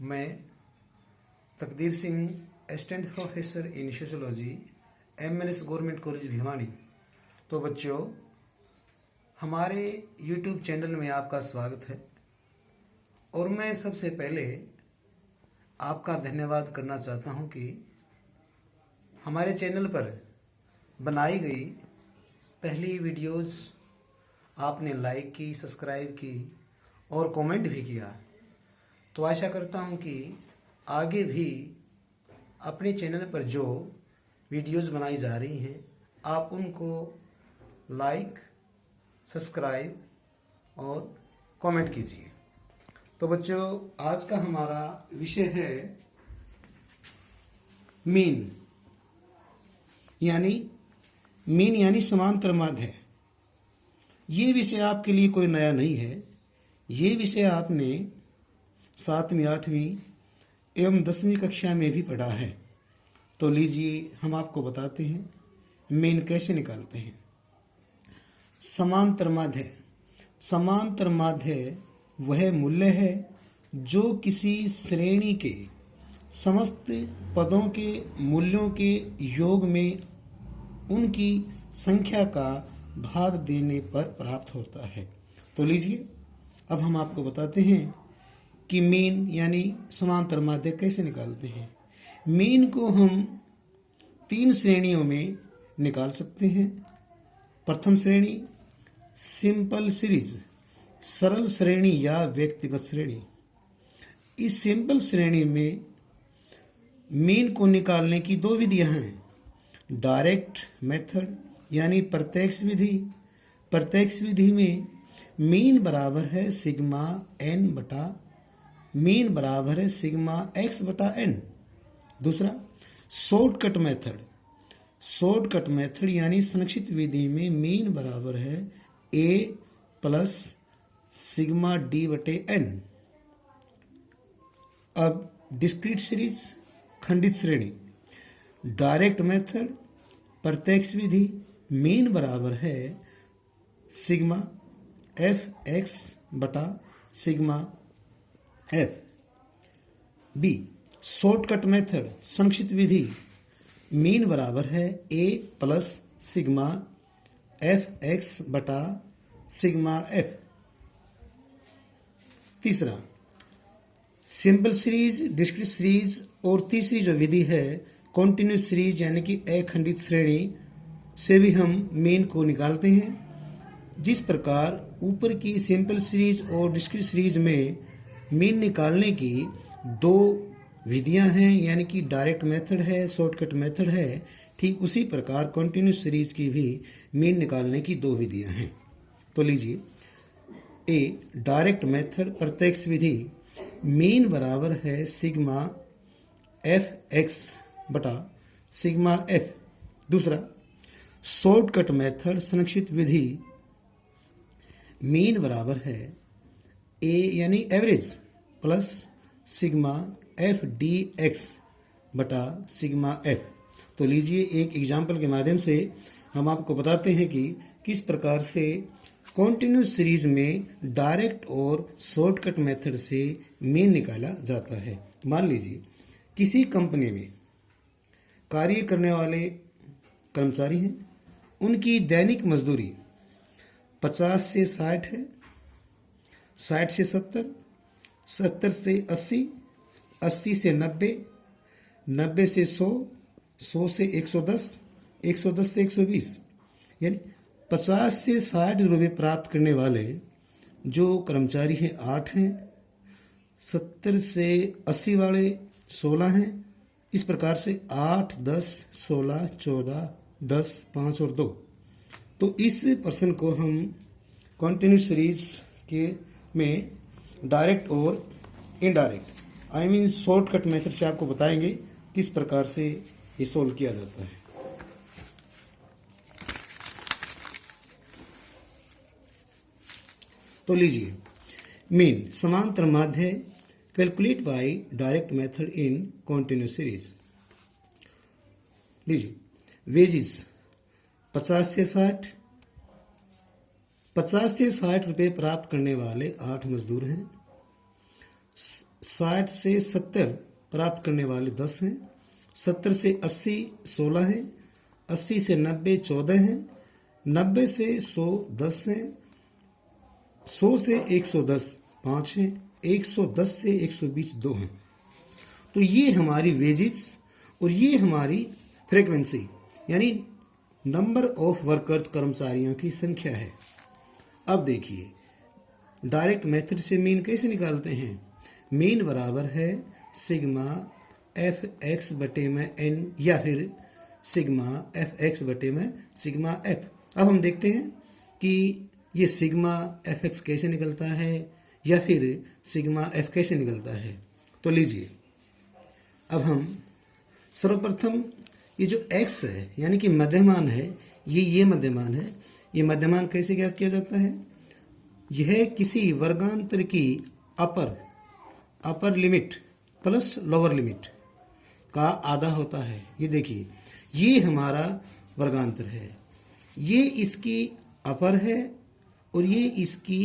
मैं तकदीर Singh, assistant professor in sociology, MNS government college Bhiwani. तो बच्चों, हमारे यूट्यूब चैनल में आपका स्वागत है और मैं सबसे पहले आपका धन्यवाद करना चाहता हूं कि हमारे चैनल पर बनाई गई पहली वीडियोस आपने लाइक की, सब्सक्राइब की और कमेंट भी किया। तो आशा करता हूं कि आगे भी अपने चैनल पर जो वीडियोस बनाई जा रही हैं आप उनको लाइक, सब्सक्राइब और कमेंट कीजिए। तो बच्चों, आज का हमारा विषय है मीन यानी समांतर माध्य। ये विषय आपके लिए कोई नया नहीं है। ये विषय आपने 7वीं, 8वीं एवं 10वीं कक्षा में भी पढ़ा है। तो लीजिए, हम आपको बताते हैं मीन कैसे निकालते हैं। समांतर माध्य वह मूल्य है जो किसी श्रेणी के समस्त पदों के मूल्यों के योग में उनकी संख्या का भाग देने पर प्राप्त होता है। तो लीजिए, अब हम आपको बताते हैं कि मीन यानी समांतर माध्य कैसे निकालते हैं। मीन को हम 3 श्रेणियों में निकाल सकते हैं। प्रथम श्रेणी सिंपल सीरीज, सरल श्रेणी या व्यक्तिगत श्रेणी। इस सिंपल श्रेणी में मीन को निकालने की 2 विधियां हैं। डायरेक्ट मेथड यानी प्रत्यक्ष विधि। प्रत्यक्ष विधि में मीन बराबर है सिग्मा x बटा n। दूसरा शॉर्टकट मेथड यानी संक्षिप्त विधि में मीन बराबर है a प्लस सिग्मा d बटे n। अब डिस्क्रीट सीरीज, खंडित श्रेणी। डायरेक्ट मेथड प्रत्यक्ष विधि मीन बराबर है सिग्मा fx बटा sigma f। B shortcut method संक्षिप्त विधि मीन बराबर है a प्लस सिग्मा fx बटा सिग्मा f। तीसरा सिंपल सीरीज, डिस्क्रीट सीरीज और तीसरी जो विधि है कॉन्टिन्यूस सीरीज यानी कि अखंडित श्रेणी से भी हम मीन को निकालते हैं। जिस प्रकार ऊपर की सिंपल सीरीज और डिस्क्रीट सीरीज में मीन निकालने की 2 विधियां हैं यानी कि डायरेक्ट मेथड है, शॉर्टकट मेथड है, ठीक उसी प्रकार कॉन्टिन्यूस सीरीज की भी मीन निकालने की 2 विधियां हैं। तो लीजिए, ए डायरेक्ट मेथड प्रत्यक्ष विधि मीन बराबर है सिग्मा fx बटा सिग्मा f। दूसरा शॉर्टकट मेथड संक्षिप्त विधि मीन बराबर है a यानी average plus sigma f dx बटा सिग्मा f। तो लीजिए, एक एग्जाम्पल के माध्यम से हम आपको बताते हैं कि किस प्रकार से कॉन्टिन्यूस सीरीज में डायरेक्ट और शॉर्टकट मेथड से मीन निकाला जाता है। मान लीजिए, किसी कंपनी में कार्य करने वाले कर्मचारी हैं। उनकी दैनिक मजदूरी 50 से 60 है, 60 से 70, 70 से 80, 80 से 90, 90 से 100, 100 से 110, 110 से 120, यानी 50 से 60 रुपये प्राप्त करने वाले जो कर्मचारी हैं 8 हैं। 70 से 80 वाले 16 हैं। इस प्रकार से 8, 10, 16, 14, 10, 5 और 2। तो इस पर्सन को हम कॉन्टिन्यूस सीरीज के में डायरेक्ट और इनडायरेक्ट शॉर्टकट मेथड से आपको बताएंगे किस प्रकार से ये सोल्व किया जाता है। तो लीजिए, मीन समांतर माध्य calculate bye direct method in continuous series. लीजिए, वेजेस 50 से 60 रुपये प्राप्त करने वाले 8 मजदूर हैं। 60 से 70 प्राप्त करने वाले 10 हैं, 70 से 80 16 हैं, 80 से 90 14 हैं, 90 से 100 10 हैं, 100 से 110 5 हैं, 110 से 120 2 हैं। तो ये हमारी वेजेस और ये हमारी फ्रीक्वेंसी यानी नंबर ऑफ वर्कर्स कर्मचारियों की संख्या है। अब देखिए डायरेक्ट मेथड से मीन कैसे निकालते हैं। मीन बराबर है सिग्मा एफ एक्स बटे में एन या फिर सिग्मा एफ एक्स बटे में सिग्मा एफ। अब हम देखते हैं कि ये सिग्मा एफ एक्स कैसे निकलता है या फिर सिग्मा एफ कैसे निकलता है। तो लीजिए अब हम सर्वप्रथम ये जो x है यानी कि मध्यमान है, ये मध्यमान है। ये मध्यमान कैसे ज्ञात किया जाता है। यह किसी वर्गांतर की upper limit plus lower limit का आधा होता है। ये देखिए ये हमारा वर्गांतर है, ये इसकी अपर है और ये इसकी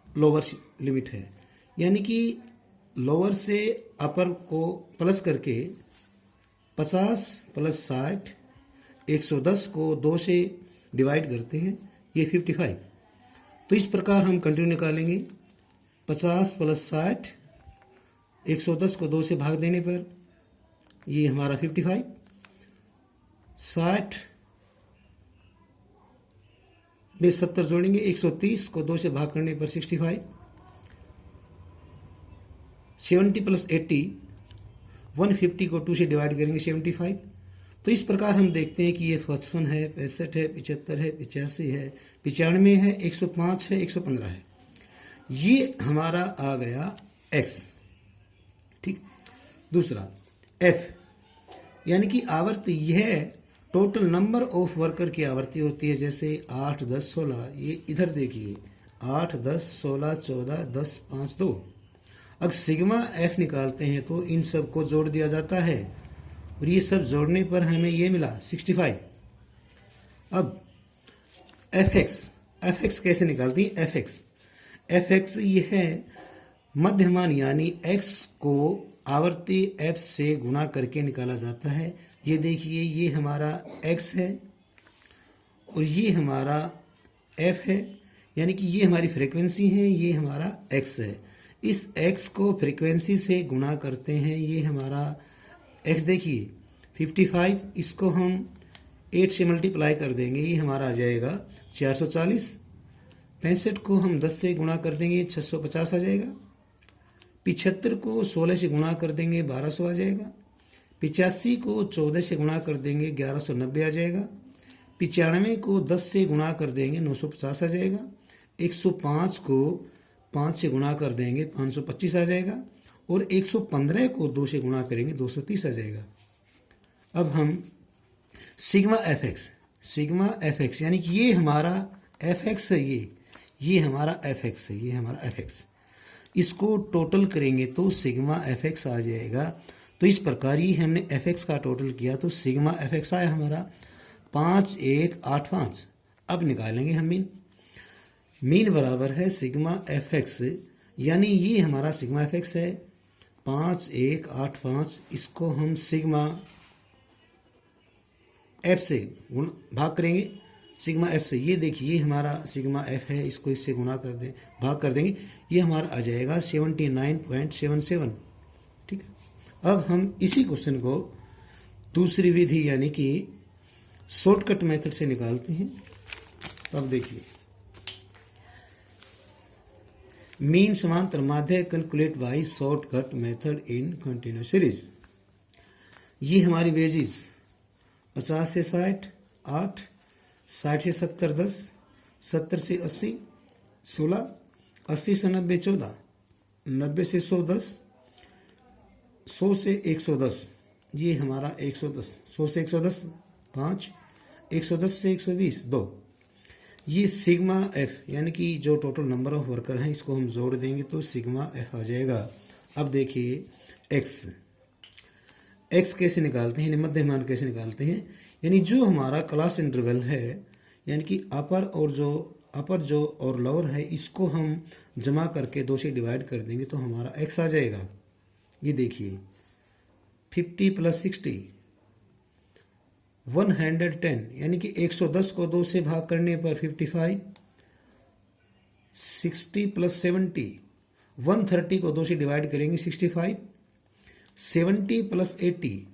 लोअर लिमिट है। यानी कि लोअर से अपर को प्लस करके 50 प्लस 60 110 को 2 से डिवाइड करते हैं, ये 55। तो इस प्रकार हम कंटिन्यू निकालेंगे। 50 प्लस 60 110 को 2 से भाग देने पर ये हमारा 55, 60 में 70 जोड़ेंगे, 130 को 2 से भाग करने पर 65, 70 प्लस 80 150 को 2 से डिवाइड करेंगे 75। तो इस प्रकार हम देखते हैं कि ये 55 है, 65 है, 75 है, 85 है, 95 है, 105 है, 115 है। ये हमारा आ गया x। ठीक। दूसरा f यानी कि आवर्ती, यह टोटल नंबर ऑफ वर्कर की आवर्ती होती है। जैसे 8 10 16, ये इधर देखिए 8 10 16 14 10 5 2। अब सिग्मा एफ निकालते हैं तो इन सब को जोड़ दिया जाता है और ये सब जोड़ने पर हमें ये मिला 65। अब एफ एक्स कैसे निकालती है। एफ एक्स ये है मध्यमान यानी एक्स को आवर्ती एफ से गुणा करके निकाला जाता है। ये देखिए ये हमारा एक्स है और ये हमारा एफ है, यानी कि ये हमारी फ्रीक्वेंसी है, ये हमारा एक्स है। इस x को फ्रीक्वेंसी से गुणा करते हैं, ये हमारा x देखिए 55, इसको हम 8 से मल्टीप्लाई कर देंगे, ये हमारा आ जाएगा 440। 65 को हम 10 से गुणा कर देंगे 650 आ जाएगा। 75 को 16 से गुणा कर देंगे 1200 आ जाएगा। 85 को 14 से गुणा कर देंगे 1190 आ जाएगा। 95 को 10 से गुणा कर देंगे 950 आ जाएगा। 105 को 5 से गुणा कर देंगे 525 आ जाएगा और 115 को 2 से गुणा करेंगे 230 आ जाएगा। अब हम सिग्मा एफ एक्स यानी कि ये हमारा एफ एक्स है, ये हमारा एफ एक्स है, ये हमारा एफ एक्स, इसको टोटल करेंगे तो सिग्मा एफ एक्स आ जाएगा। तो इस प्रकार ही हमने एफ एक्स का टोटल किया तो सिग्मा एफ एक्स आया हमारा 5185। अब निकालेंगे हम मीन बराबर है सिग्मा एफ एक्स, यानी ये हमारा सिग्मा एफ एक्स है 5185। इसको हम सिग्मा एफ से भाग करेंगे, सिग्मा एफ से। ये देखिए ये हमारा सिग्मा एफ है, इसको इससे गुणा कर दें, भाग कर देंगे, ये हमारा आ जाएगा 79.77। ठीक है। अब हम इसी क्वेश्चन को दूसरी विधि यानी कि शॉर्टकट मेथड से निकालते हैं। अब देखिए मीन समांतर माध्य calculate by shortcut method in continuous series. ये हमारी वेजेस 50 से 60 8, 60 से 70 10, 70 से 80 16, 80 से 90 14, 90 से 100 10, 100 से 110, ये हमारा 110, 100 से 110 5, 110 से 120 2। ये सिग्मा एफ यानी कि जो टोटल नंबर ऑफ वर्कर हैं इसको हम जोड़ देंगे तो सिग्मा एफ आ जाएगा। अब देखिए एक्स कैसे निकालते हैं, मध्यमान कैसे निकालते हैं। यानी जो हमारा क्लास इंटरवल है यानी कि अपर जो और लोअर है, इसको हम जमा करके 2 से डिवाइड कर देंगे तो हमारा एक्स आ जाएगा। ये देखिए 50 प्लस 60 110, यानी कि 110 को 2 से भाग करने पर 55, 60 प्लस 70 130 को 2 से डिवाइड करेंगे 65, 70 प्लस 80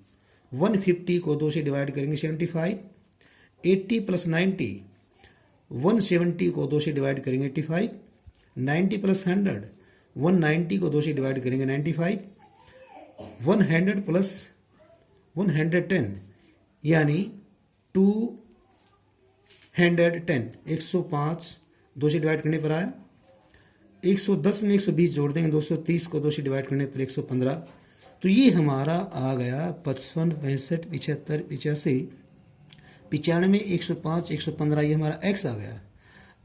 150 को 2 से डिवाइड करेंगे 75, 80 प्लस 90 170 को 2 से डिवाइड करेंगे 85, 90 प्लस 100 190 को 2 से डिवाइड करेंगे 95, 100 प्लस 110 यानी 210, 105 2 से डिवाइड करने पर आया। 110 में 120 जोड़ देंगे, 230 को 2 से डिवाइड करने पर 115। तो ये हमारा आ गया 55, 65, 75, 85, 95, 105, 115, ये हमारा x आ गया।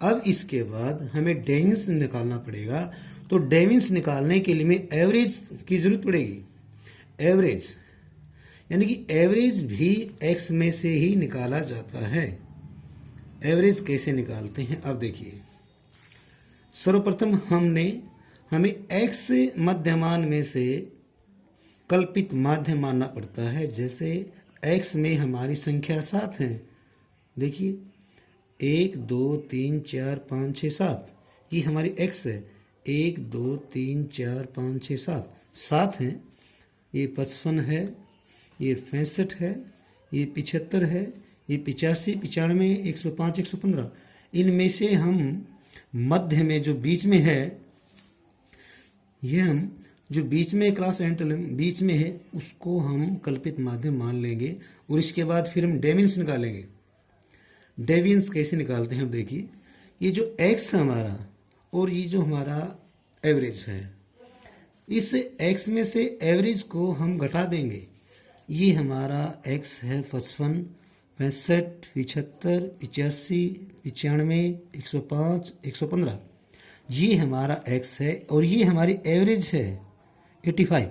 अब इसके बाद हमें डेविएंस निकालना पड़ेगा। तो डेविएंस निकालने के लिए हमें एवरेज की जरूरत पड़ेगी। एवरेज यानी कि एवरेज भी x में से ही निकाला जाता है। एवरेज कैसे निकालते हैं अब देखिए। सर्वप्रथम हमें x मध्यमान में से कल्पित माध्य मानना पड़ता है। जैसे x में हमारी संख्या 7 है, देखिए 1 2 3 4 5 6 7, ये हमारी x है। 1 2 3 4 5 6 7 7 हैं। ये 55 है, ये 65 है, ये 75 है, ये 85, 95, 105, 115। इनमें से हम मध्य में जो बीच में है, ये हम जो बीच में क्लास एंटल बीच में है उसको हम कल्पित माध्यम मान लेंगे। और इसके बाद फिर हम डेविएंस निकालेंगे। डेविएंस कैसे निकालते हैं अब देखिए। ये जो x हमारा और ये जो हमारा एवरेज है, इस x में से एवरेज को हम घटा देंगे। ये हमारा x है 55, 65, 75, 85, 95, 105, 115। ये हमारा x है और ये हमारी एवरेज है 85।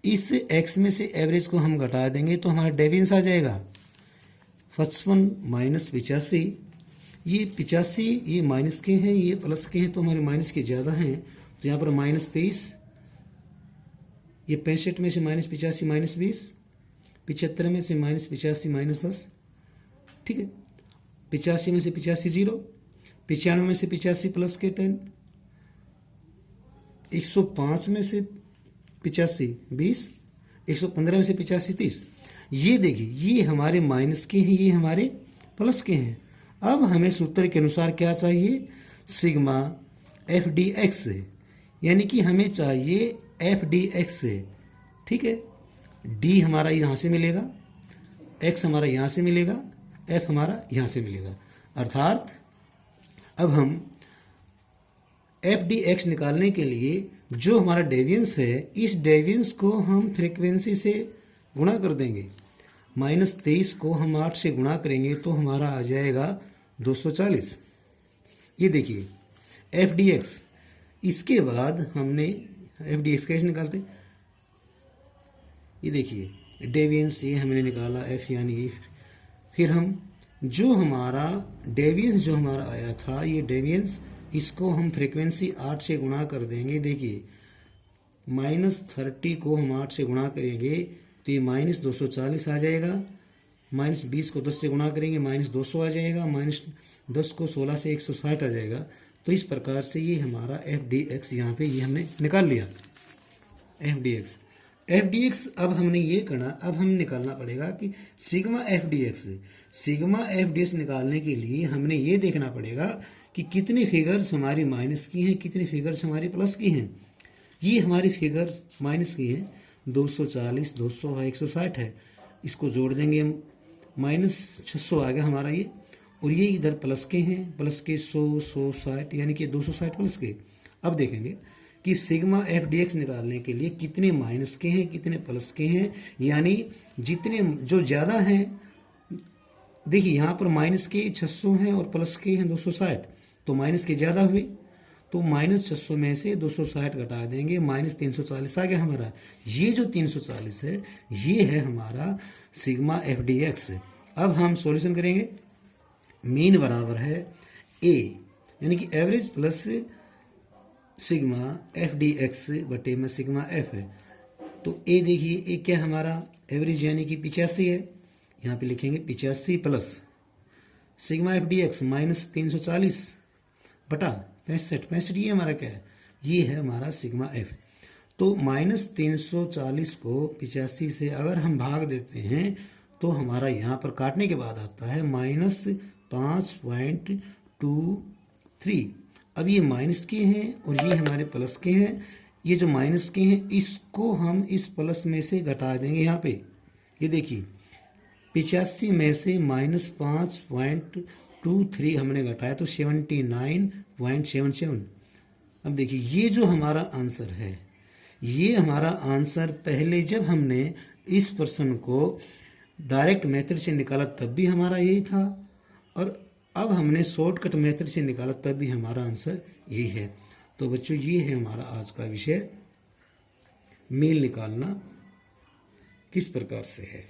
इस x में से एवरेज को हम घटा देंगे तो हमारा डेविएंस आ जाएगा 55 माइनस 85। ये 85 ये माइनस के हैं, ये प्लस के हैं, तो हमारे माइनस के ज़्यादा हैं। तो यहाँ पर माइनस 23, ये 65 में से माइनस 85 माइनस 20, 75 में से माइनस 85 माइनस 10, ठीक है। 85 में से 85 0, 95 में से 85 प्लस के 10, 105 में से 85 20, 115 में से 85 30। ये देखिए ये हमारे माइनस के हैं, ये हमारे प्लस के हैं। अब हमें सूत्र के अनुसार क्या चाहिए, सिग्मा एफ डी एक्स, यानी कि हमें चाहिए एफ डी एक्स, ठीक है। डी हमारा यहाँ से मिलेगा, एक्स हमारा यहाँ से मिलेगा, एफ हमारा यहाँ से मिलेगा। अर्थात अब हम एफ डी एक्स निकालने के लिए जो हमारा डेविएंस है, इस डेविएंस को हम फ्रीक्वेंसी से गुणा कर देंगे। -23 को हम 8 से गुणा करेंगे तो हमारा आ जाएगा 240। ये देखिए एफ डी एक्स। इसके बाद हमने एफ डी एक्स कैसे निकालते, ये देखिए डेविएंस ये हमने निकाला एफ, यानी ये। फिर हम जो हमारा डेविएंस जो हमारा आया था, ये डेविएंस, इसको हम फ्रीक्वेंसी 8 से गुणा कर देंगे। देखिए -30 को हम 8 से गुणा करेंगे तो ये -240 आ जाएगा। -20 को 10 से गुणा करेंगे -200 आ जाएगा। -10 को 16 से 160 आ जाएगा। तो इस प्रकार से ये हमारा एफ डी एक्स यहाँ पे ये हमने निकाल लिया। F D x, F D x अब हमने ये करना, अब हमें निकालना पड़ेगा कि sigma F D x. Sigma F D x निकालने के लिए हमने ये देखना पड़ेगा कि कितने फिगर्स हमारी माइनस की हैं, कितने फिगर्स हमारी प्लस की हैं। ये हमारी फिगर माइनस की है, 240, 200 है, 160 है। इसको जोड़ देंगे हम, -600 आ गया हमारा ये। और ये इधर प्लस के हैं, प्लस के 100, 160, यानी कि 260 प्लस के। अब देखेंगे कि सिग्मा एफ डी एक्स निकालने के लिए कितने माइनस के हैं, कितने प्लस के हैं, यानी जितने जो ज़्यादा हैं। देखिए यहाँ पर माइनस के 600 हैं और प्लस के हैं 260, तो माइनस के ज़्यादा हुए। तो -600 में से 260 घटा देंगे, -340 आ गया हमारा। ये जो 340 है, ये है हमारा सिग्मा एफ डी एक्स। अब हम सॉल्यूशन करेंगे। मीन बराबर है ए, यानी कि average plus sigma F D x बटे में सिग्मा एफ है। तो ए देखिए, ए क्या हमारा एवरेज यानी कि 85 है, यहाँ पे लिखेंगे 85 plus sigma F D x minus 340 बटा 65 ये हमारा क्या है, ये है हमारा सिग्मा एफ। तो माइनस 340 को 85 से अगर हम भाग देते हैं तो हमारा यहाँ पर काटने के बाद आता है -5.23। अब ये माइनस के हैं और ये हमारे प्लस के हैं, ये जो माइनस के हैं इसको हम इस प्लस में से घटा देंगे। यहाँ पे ये देखिए 85 में से -5.23 हमने घटाया तो 79.77। अब देखिए ये जो हमारा आंसर है, ये हमारा आंसर पहले जब हमने इस प्रश्न को डायरेक्ट मेथड से निकाला तब भी हमारा यही था, और अब हमने शॉर्टकट मेथड से निकाला तब भी हमारा आंसर यही है। तो बच्चों ये है हमारा आज का विषय, मेल निकालना किस प्रकार से है।